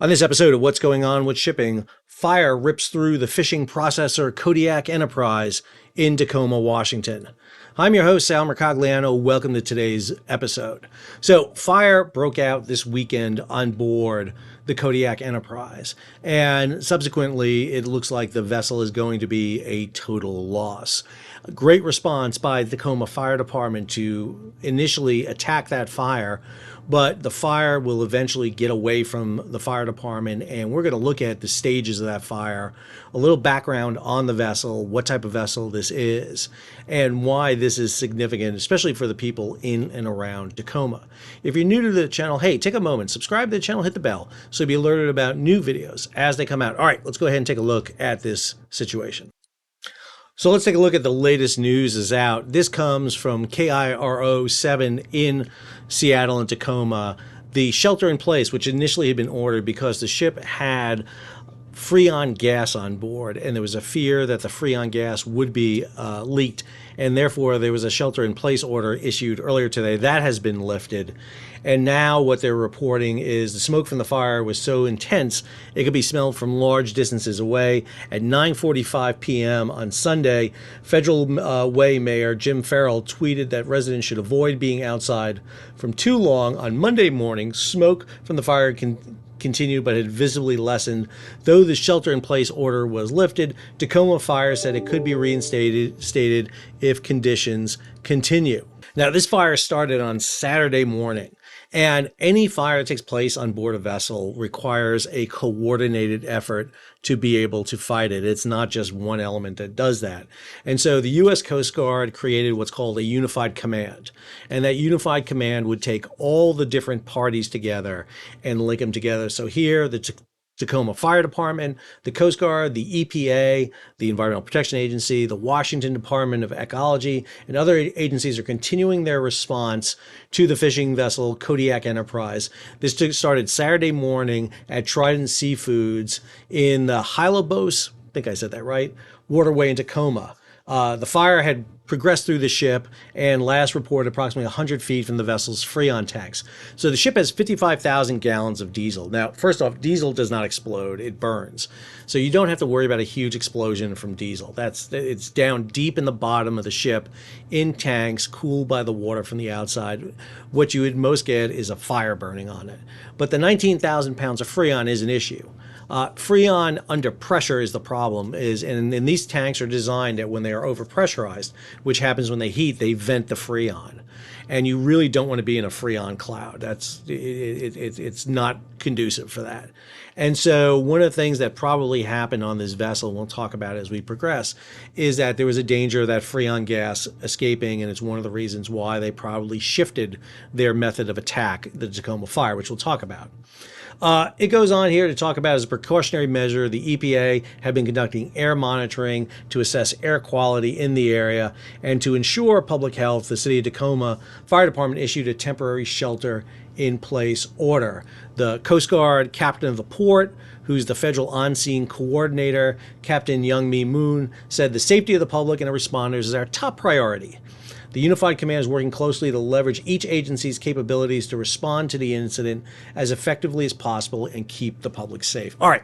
On this episode of What's Going On with Shipping, fire rips through the fishing processor Kodiak Enterprise in Tacoma, Washington. I'm your host, Sal Mercogliano. Welcome to today's episode. So, fire broke out this weekend on board the Kodiak Enterprise, and subsequently, it looks like the vessel is going to be a total loss. A great response by the Tacoma Fire Department to initially attack that fire, but the fire will eventually get away from the fire department, and we're going to look at the stages of that fire, a little background on the vessel, what type of vessel this is, and why this is significant, especially for the people in and around Tacoma. If you're new to the channel, hey, take a moment, subscribe to the channel, hit the bell, so you'll be alerted about new videos as they come out. All right, let's go ahead and take a look at this situation. So let's take a look at the latest news is out. This comes from KIRO 7 in Seattle and Tacoma. The shelter in place, which initially had been ordered because the ship had Freon gas on board, and there was a fear that the Freon gas would be leaked, and therefore there was a shelter-in-place order issued earlier today. That has been lifted, and now what they're reporting is the smoke from the fire was so intense it could be smelled from large distances away. At 9:45 p.m. on Sunday, Federal Way Mayor Jim Farrell tweeted that residents should avoid being outside from too long. On Monday morning, smoke from the fire continued but had visibly lessened. Though the shelter-in-place order was lifted, Tacoma Fire said it could be reinstated if conditions continue. Now, this fire started on Saturday morning, and any fire that takes place on board a vessel requires a coordinated effort to be able to fight it. It's not just one element that does that. And so the U.S. Coast Guard created what's called a unified command. And that unified command would take all the different parties together and link them together. So here, the Tacoma Fire Department, the Coast Guard, the EPA, the Environmental Protection Agency, the Washington Department of Ecology, and other agencies are continuing their response to the fishing vessel Kodiak Enterprise. This started Saturday morning at Trident Seafoods in the Hylobos, I think I said that right, waterway in Tacoma. The fire had progressed through the ship and last reported approximately 100 feet from the vessel's Freon tanks. So the ship has 55,000 gallons of diesel. Now, first off, diesel does not explode, it burns. So you don't have to worry about a huge explosion from diesel. It's down deep in the bottom of the ship in tanks, cooled by the water from the outside. What you would most get is a fire burning on it. But the 19,000 pounds of Freon is an issue. Freon under pressure is the problem, and these tanks are designed that when they are overpressurized, which happens when they heat, they vent the Freon. And you really don't want to be in a Freon cloud. It's not conducive for that. And so one of the things that probably happened on this vessel, and we'll talk about it as we progress, is that there was a danger of that Freon gas escaping, and it's one of the reasons why they probably shifted their method of attack, the Tacoma fire, which we'll talk about. It goes on here to talk about as a precautionary measure, the EPA have been conducting air monitoring to assess air quality in the area, and to ensure public health, the City of Tacoma Fire Department issued a temporary shelter in place order. The Coast Guard captain of the port, who's the federal on-scene coordinator, Captain Young Mi Moon, said the safety of the public and the responders is our top priority. The Unified Command is working closely to leverage each agency's capabilities to respond to the incident as effectively as possible and keep the public safe. All right,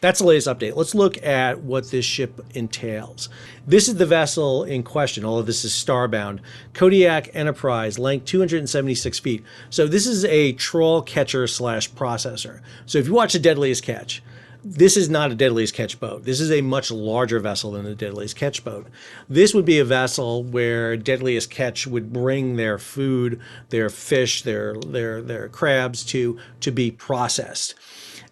that's the latest update. Let's look at what this ship entails. This is the vessel in question. All of this is starbound. Kodiak Enterprise, length 276 feet. So this is a trawl catcher slash processor. So if you watch The Deadliest Catch, this is not a Deadliest Catch boat. This is a much larger vessel than the Deadliest Catch boat. This would be a vessel where Deadliest Catch would bring their food, their fish, their crabs to be processed.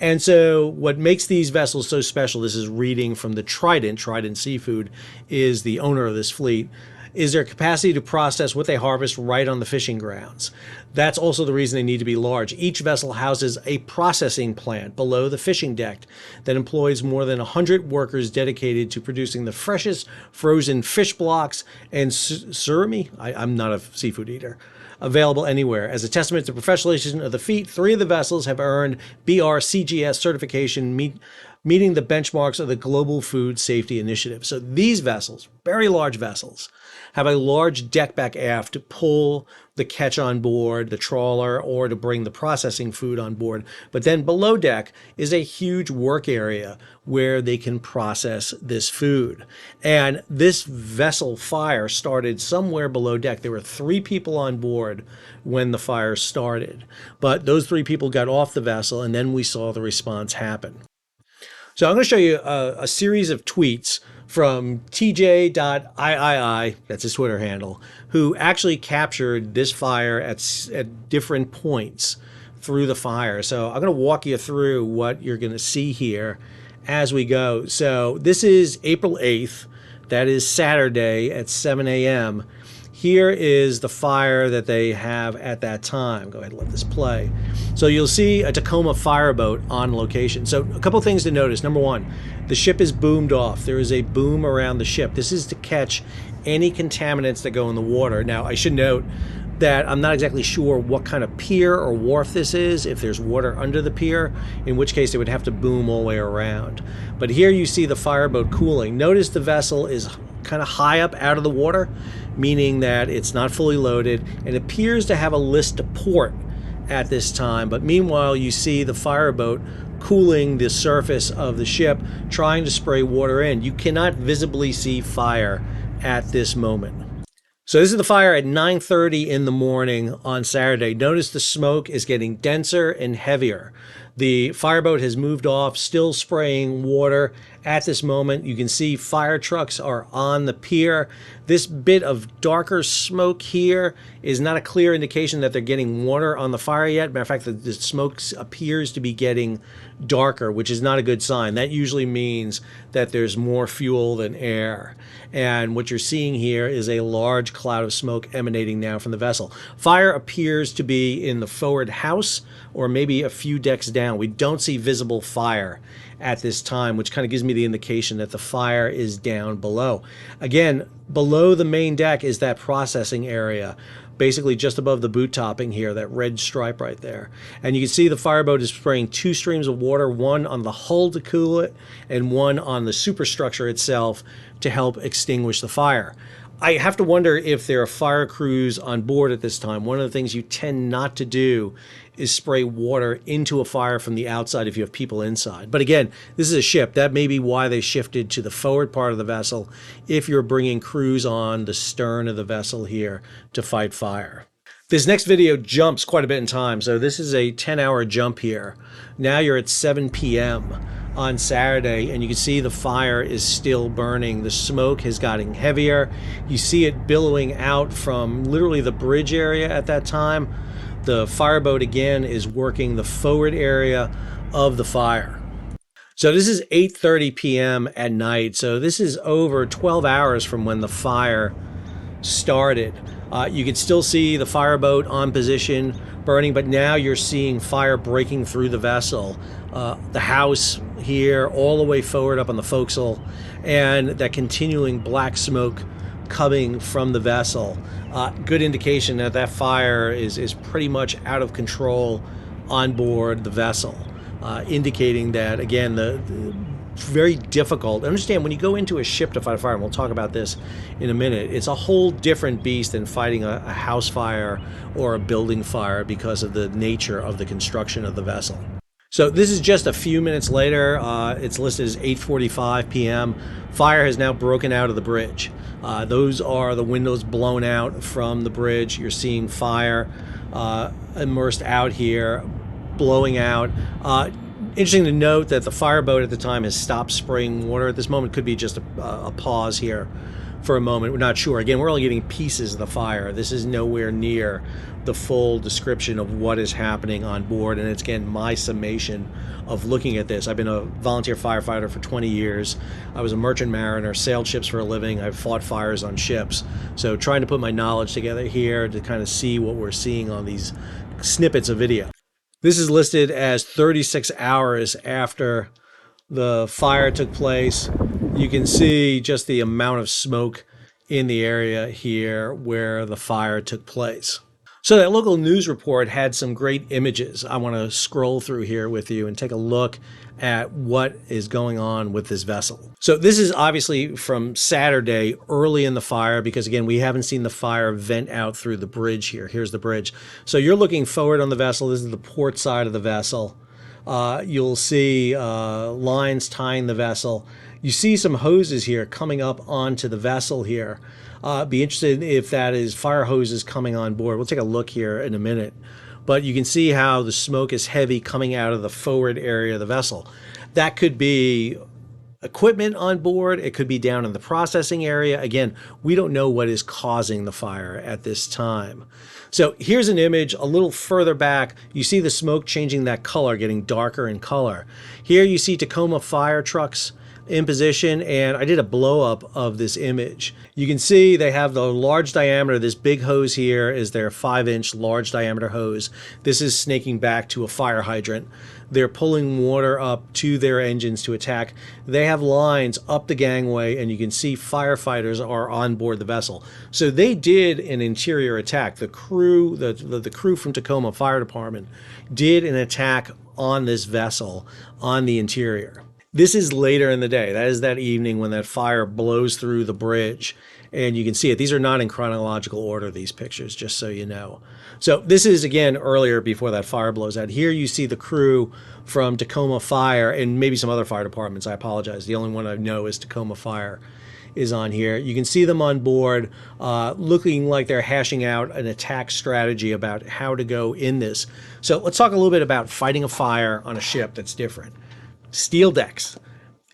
And so what makes these vessels so special, this is reading from the Trident Seafood is the owner of this fleet, is their capacity to process what they harvest right on the fishing grounds. That's also the reason they need to be large. Each vessel houses a processing plant below the fishing deck that employs more than 100 workers dedicated to producing the freshest frozen fish blocks and surimi, I'm not a seafood eater, available anywhere. As a testament to professionalization of the feat, 3 of the vessels have earned BRCGS certification, meeting the benchmarks of the Global Food Safety Initiative. So these vessels, very large vessels, have a large deck back aft to pull the catch on board, the trawler, or to bring the processing food on board. But then below deck is a huge work area where they can process this food. And this vessel fire started somewhere below deck. There were 3 people on board when the fire started, but those 3 people got off the vessel, and then we saw the response happen. So I'm going to show you a series of tweets from TJ.III, that's his Twitter handle, who actually captured this fire at different points through the fire. So I'm going to walk you through what you're going to see here as we go. So this is April 8th. That is Saturday at 7 a.m. Here is the fire that they have at that time. Go ahead and let this play. So you'll see a Tacoma fireboat on location. So a couple things to notice. Number one, the ship is boomed off. There is a boom around the ship. This is to catch any contaminants that go in the water. Now, I should note that I'm not exactly sure what kind of pier or wharf this is, if there's water under the pier, in which case they would have to boom all the way around. But here you see the fireboat cooling. Notice the vessel is kind of high up out of the water, meaning that it's not fully loaded and appears to have a list to port at this time. But meanwhile, you see the fireboat cooling the surface of the ship, trying to spray water in. You cannot visibly see fire at this moment. So this is the fire at 9:30 in the morning on Saturday. Notice the smoke is getting denser and heavier. The fireboat has moved off, still spraying water at this moment. You can see fire trucks are on the pier. This bit of darker smoke here is not a clear indication that they're getting water on the fire yet. Matter of fact, the smoke appears to be getting darker, which is not a good sign. That usually means that there's more fuel than air. And what you're seeing here is a large cloud of smoke emanating now from the vessel. Fire appears to be in the forward house or maybe a few decks down. We don't see visible fire at this time, which kind of gives me the indication that the fire is down below. Again, below the main deck is that processing area, basically just above the boot topping here, that red stripe right there. And you can see the fireboat is spraying 2 streams of water, one on the hull to cool it and one on the superstructure itself to help extinguish the fire. I have to wonder if there are fire crews on board at this time. One of the things you tend not to do is spray water into a fire from the outside if you have people inside. But again, this is a ship. That may be why they shifted to the forward part of the vessel if you're bringing crews on the stern of the vessel here to fight fire. This next video jumps quite a bit in time. So this is a 10-hour jump here. Now you're at 7 p.m. on Saturday, and you can see the fire is still burning. The smoke has gotten heavier. You see it billowing out from literally the bridge area at that time. The fireboat again is working the forward area of the fire. So this is 8:30 p.m. at night. So this is over 12 hours from when the fire started. You can still see the fireboat on position burning, but now you're seeing fire breaking through the vessel. The house here all the way forward up on the forecastle, and that continuing black smoke coming from the vessel. Good indication that that fire is pretty much out of control on board the vessel, indicating that, again, the very difficult. Understand, when you go into a ship to fight a fire, and we'll talk about this in a minute, it's a whole different beast than fighting a house fire or a building fire because of the nature of the construction of the vessel. So this is just a few minutes later. It's listed as 8:45 p.m. Fire has now broken out of the bridge. Those are the windows blown out from the bridge. You're seeing fire immersed out here, blowing out. Interesting to note that the fireboat at the time has stopped spraying water at this moment. Could be just a pause here for a moment. We're not sure. Again, we're only getting pieces of the fire. This is nowhere near the full description of what is happening on board. And it's, again, my summation of looking at this. I've been a volunteer firefighter for 20 years. I was a merchant mariner, sailed ships for a living. I've fought fires on ships. So trying to put my knowledge together here to kind of see what we're seeing on these snippets of video. This is listed as 36 hours after the fire took place. You can see just the amount of smoke in the area here where the fire took place. So that local news report had some great images. I want to scroll through here with you and take a look at what is going on with this vessel. So this is obviously from Saturday, early in the fire, because again, we haven't seen the fire vent out through the bridge here. Here's the bridge. So you're looking forward on the vessel. This is the port side of the vessel. You'll see lines tying the vessel. You see some hoses here coming up onto the vessel here. Be interested if that is fire hoses coming on board. We'll take a look here in a minute. But you can see how the smoke is heavy coming out of the forward area of the vessel. That could be equipment on board. It could be down in the processing area. Again, we don't know what is causing the fire at this time. So here's an image a little further back. You see the smoke changing that color, getting darker in color. Here you see Tacoma fire trucks in position, and I did a blow up of this image. You can see they have the large diameter. This big hose here is their 5-inch large diameter hose. This is snaking back to a fire hydrant. They're pulling water up to their engines to attack. They have lines up the gangway, and you can see firefighters are on board the vessel. So they did an interior attack. The crew, the crew from Tacoma Fire Department did an attack on this vessel on the interior. This is later in the day. That is that evening when that fire blows through the bridge, and you can see it. These are not in chronological order, these pictures, just so you know. So this is, again, earlier before that fire blows out. Here you see the crew from Tacoma Fire and maybe some other fire departments. I apologize. The only one I know is Tacoma Fire is on here. You can see them on board looking like they're hashing out an attack strategy about how to go in this. So let's talk a little bit about fighting a fire on a ship that's different. Steel decks.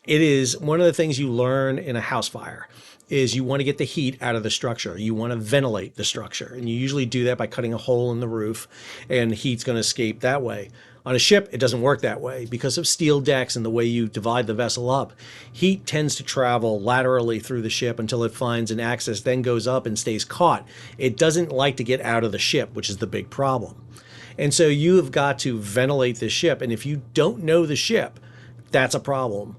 It is one of the things you learn in a house fire is you want to get the heat out of the structure. You want to ventilate the structure. And you usually do that by cutting a hole in the roof, and heat's going to escape that way. On a ship, it doesn't work that way because of steel decks and the way you divide the vessel up. Heat tends to travel laterally through the ship until it finds an axis, then goes up and stays caught. It doesn't like to get out of the ship, which is the big problem. And so you have got to ventilate the ship. And if you don't know the ship, that's a problem.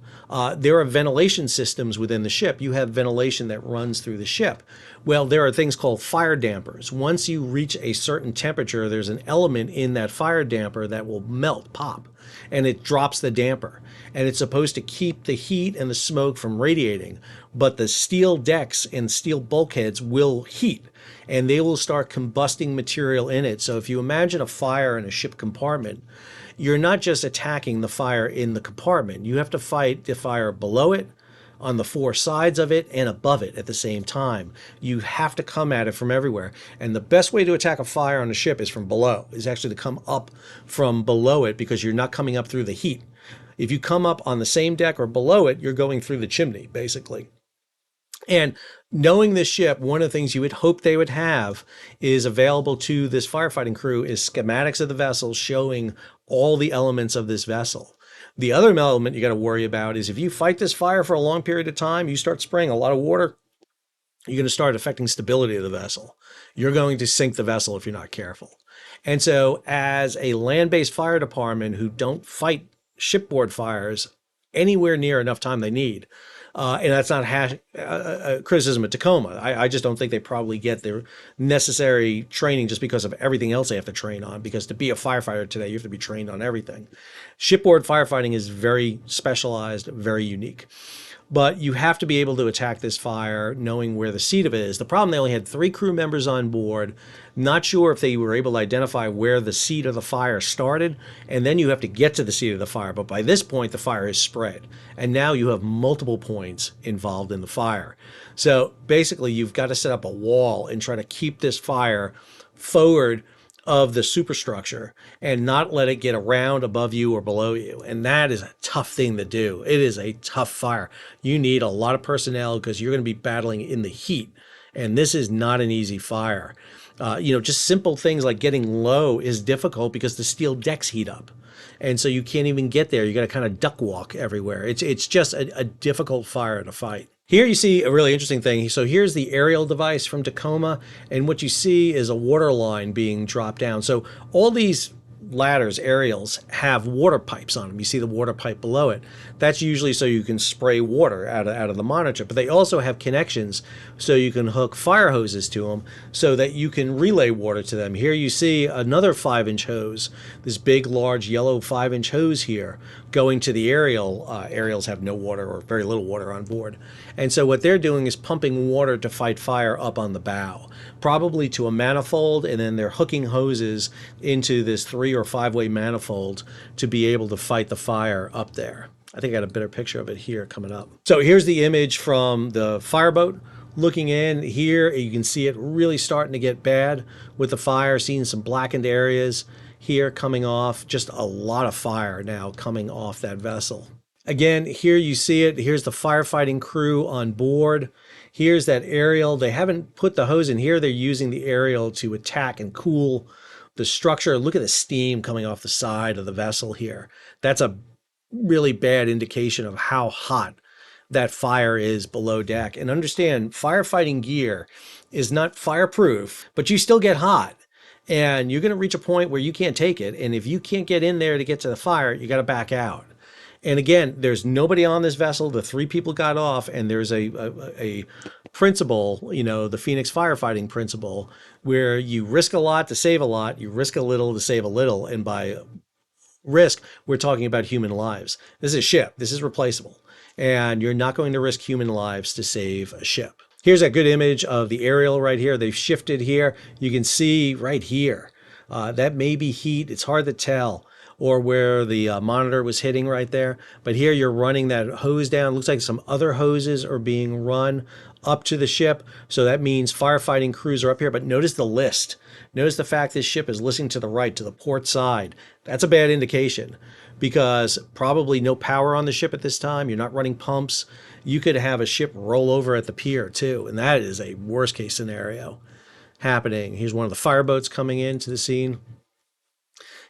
There are ventilation systems within the ship. You have ventilation that runs through the ship. Well, there are things called fire dampers. Once you reach a certain temperature, there's an element in that fire damper that will melt, pop, and it drops the damper. And it's supposed to keep the heat and the smoke from radiating. But the steel decks and steel bulkheads will heat, and they will start combusting material in it. So if you imagine a fire in a ship compartment, you're not just attacking the fire in the compartment. You have to fight the fire below it, on the four sides of it, and above it at the same time. You have to come at it from everywhere. And the best way to attack a fire on a ship is from below, is actually to come up from below it, because you're not coming up through the heat. If you come up on the same deck or below it, you're going through the chimney, basically. And knowing this ship, one of the things you would hope they would have is available to this firefighting crew is schematics of the vessel showing all the elements of this vessel. The other element you got to worry about is if you fight this fire for a long period of time, you start spraying a lot of water, you're going to start affecting stability of the vessel. You're going to sink the vessel if you're not careful. And so as a land-based fire department who don't fight shipboard fires anywhere near enough time they need, and that's not criticism of Tacoma. I just don't think they probably get their necessary training just because of everything else they have to train on. Because to be a firefighter today, you have to be trained on everything. Shipboard firefighting is very specialized, very unique. But you have to be able to attack this fire knowing where the seat of it is. The problem, they only had 3 crew members on board. Not sure if they were able to identify where the seat of the fire started, and then you have to get to the seat of the fire. But by this point, the fire is spread, and now you have multiple points involved in the fire. So basically, you've got to set up a wall and try to keep this fire forward of the superstructure and not let it get around above you or below you. And that is a tough thing to do. It is a tough fire. You need a lot of personnel because you're going to be battling in the heat. And this is not an easy fire. Just simple things like getting low is difficult because the steel decks heat up. And so you can't even get there. You got to kind of duck walk everywhere. It's just a difficult fire to fight. Here you see a really interesting thing. So here's the aerial device from Tacoma, and what you see is a water line being dropped down. So all these ladders, aerials, have water pipes on them. You see the water pipe below it. That's usually so you can spray water out of the monitor. But they also have connections so you can hook fire hoses to them so that you can relay water to them. Here you see another 5-inch hose, this big, large yellow 5-inch hose here going to the aerial. Aerials have no water or very little water on board. And so what they're doing is pumping water to fight fire up on the bow, probably to a manifold, and then they're hooking hoses into this 3- or 5-way manifold to be able to fight the fire up there. I think I got a better picture of it here coming up. So here's the image from the fireboat. Looking in here, you can see it really starting to get bad with the fire, seeing some blackened areas here coming off. Just a lot of fire now coming off that vessel. Again, here you see it. Here's the firefighting crew on board. Here's that aerial. They haven't put the hose in here. They're using the aerial to attack and cool the structure. Look at the steam coming off the side of the vessel here. That's a really bad indication of how hot that fire is below deck. And understand, firefighting gear is not fireproof, but you still get hot. And you're going to reach a point where you can't take it. And if you can't get in there to get to the fire, you got to back out. And again, there's nobody on this vessel. The 3 people got off, and there's a principle, you know, the Phoenix firefighting principle, where you risk a lot to save a lot, you risk a little to save a little. And by risk, we're talking about human lives. This is a ship. This is replaceable. And you're not going to risk human lives to save a ship. Here's a good image of the aerial right here. They've shifted here. You can see right here. That may be heat. It's hard to tell. Or where the monitor was hitting right there. But here you're running that hose down. Looks like some other hoses are being run up to the ship. So that means firefighting crews are up here. But notice the list. Notice the fact this ship is listing to the right, to the port side. That's a bad indication because probably no power on the ship at this time. You're not running pumps. You could have a ship roll over at the pier too. And that is a worst case scenario happening. Here's one of the fireboats coming into the scene.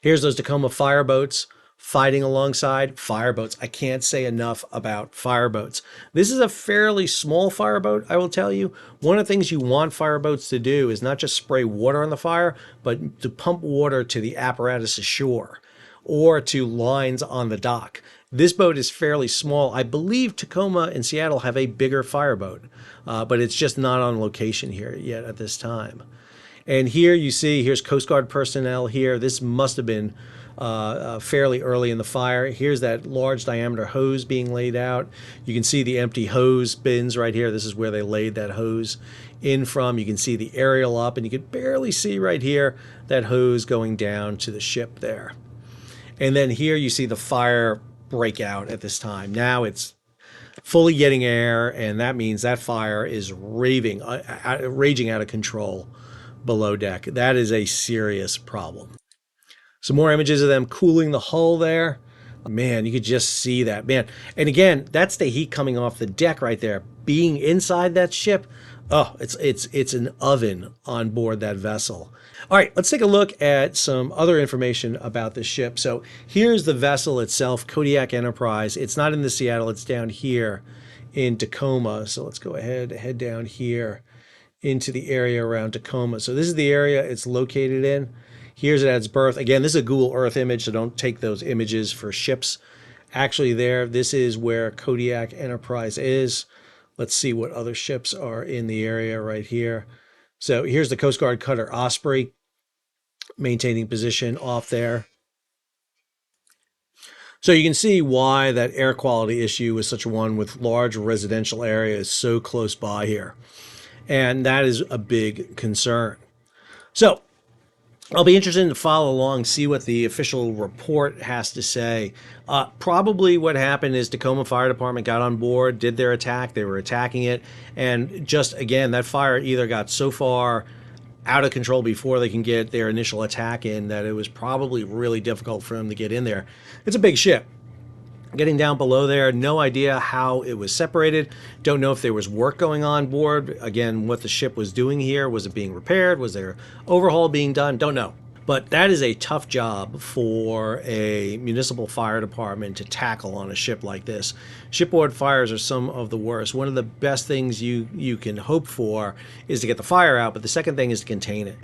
Here's those Tacoma fireboats fighting alongside fireboats. I can't say enough about fireboats. This is a fairly small fireboat, I will tell you. One of the things you want fireboats to do is not just spray water on the fire, but to pump water to the apparatus ashore or to lines on the dock. This boat is fairly small. I believe Tacoma and Seattle have a bigger fireboat, but it's just not on location here yet at this time. And here you see, here's Coast Guard personnel here. This must have been fairly early in the fire. Here's that large diameter hose being laid out. You can see the empty hose bins right here. This is where they laid that hose in from. You can see the aerial up, and you can barely see right here that hose going down to the ship there. And then here you see the fire break out at this time. Now it's fully getting air, and that means that fire is raging out of control below deck. That is a serious problem. Some more images of them cooling the hull there. Man, you could just see that, man. And again, that's the heat coming off the deck right there. Being inside that ship, oh, it's an oven on board that vessel. All right, let's take a look at some other information about the ship. So here's the vessel itself, Kodiak Enterprise. It's not in the Seattle, it's down here in Tacoma. So let's go ahead, head down here into the area around Tacoma. So this is the area it's located in. Here's it at its berth. Again, this is a Google Earth image, so don't take those images for ships. Actually there, this is where Kodiak Enterprise is. Let's see what other ships are in the area right here. So here's the Coast Guard cutter Osprey, maintaining position off there. So you can see why that air quality issue is such one with large residential areas so close by here. And that is a big concern. So I'll be interested to follow along, see what the official report has to say. Probably what happened is Tacoma Fire Department got on board, did their attack, they were attacking it, and just, again, that fire either got so far out of control before they can get their initial attack in that it was probably really difficult for them to get in there. It's a big ship. Getting down below there, no idea how it was separated. Don't know if there was work going on board. Again, what the ship was doing here. Was it being repaired? Was there overhaul being done? Don't know. But that is a tough job for a municipal fire department to tackle on a ship like this. Shipboard fires are some of the worst. One of the best things you can hope for is to get the fire out, but the second thing is to contain it.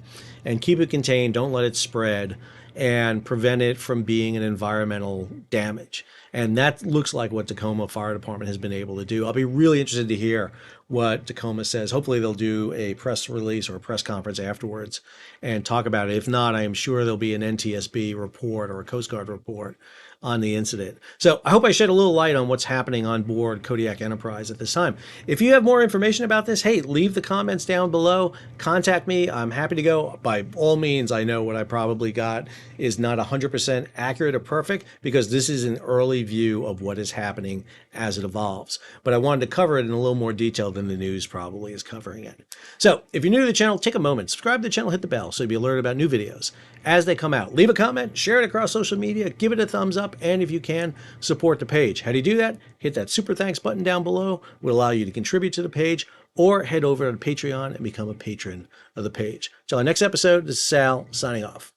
And keep it contained, don't let it spread. and prevent it from being an environmental damage. And that looks like what Tacoma Fire Department has been able to do. I'll be really interested to hear what Tacoma says. Hopefully they'll do a press release or a press conference afterwards and talk about it. If not, I am sure there'll be an NTSB report or a Coast Guard report on the incident. So I hope I shed a little light on what's happening on board Kodiak Enterprise at this time. If you have more information about this, hey, leave the comments down below. Contact me. I'm happy to go. By all means, I know what I probably got is not 100% accurate or perfect because this is an early view of what is happening as it evolves. But I wanted to cover it in a little more detail than the news probably is covering it. So if you're new to the channel, take a moment, subscribe to the channel, hit the bell so you'll be alerted about new videos as they come out. Leave a comment, share it across social media, give it a thumbs up, and if you can, support the page. How do you do that? Hit that super thanks button down below. It will allow you to contribute to the page, or head over to Patreon and become a patron of the page. Till our next episode, this is Sal signing off.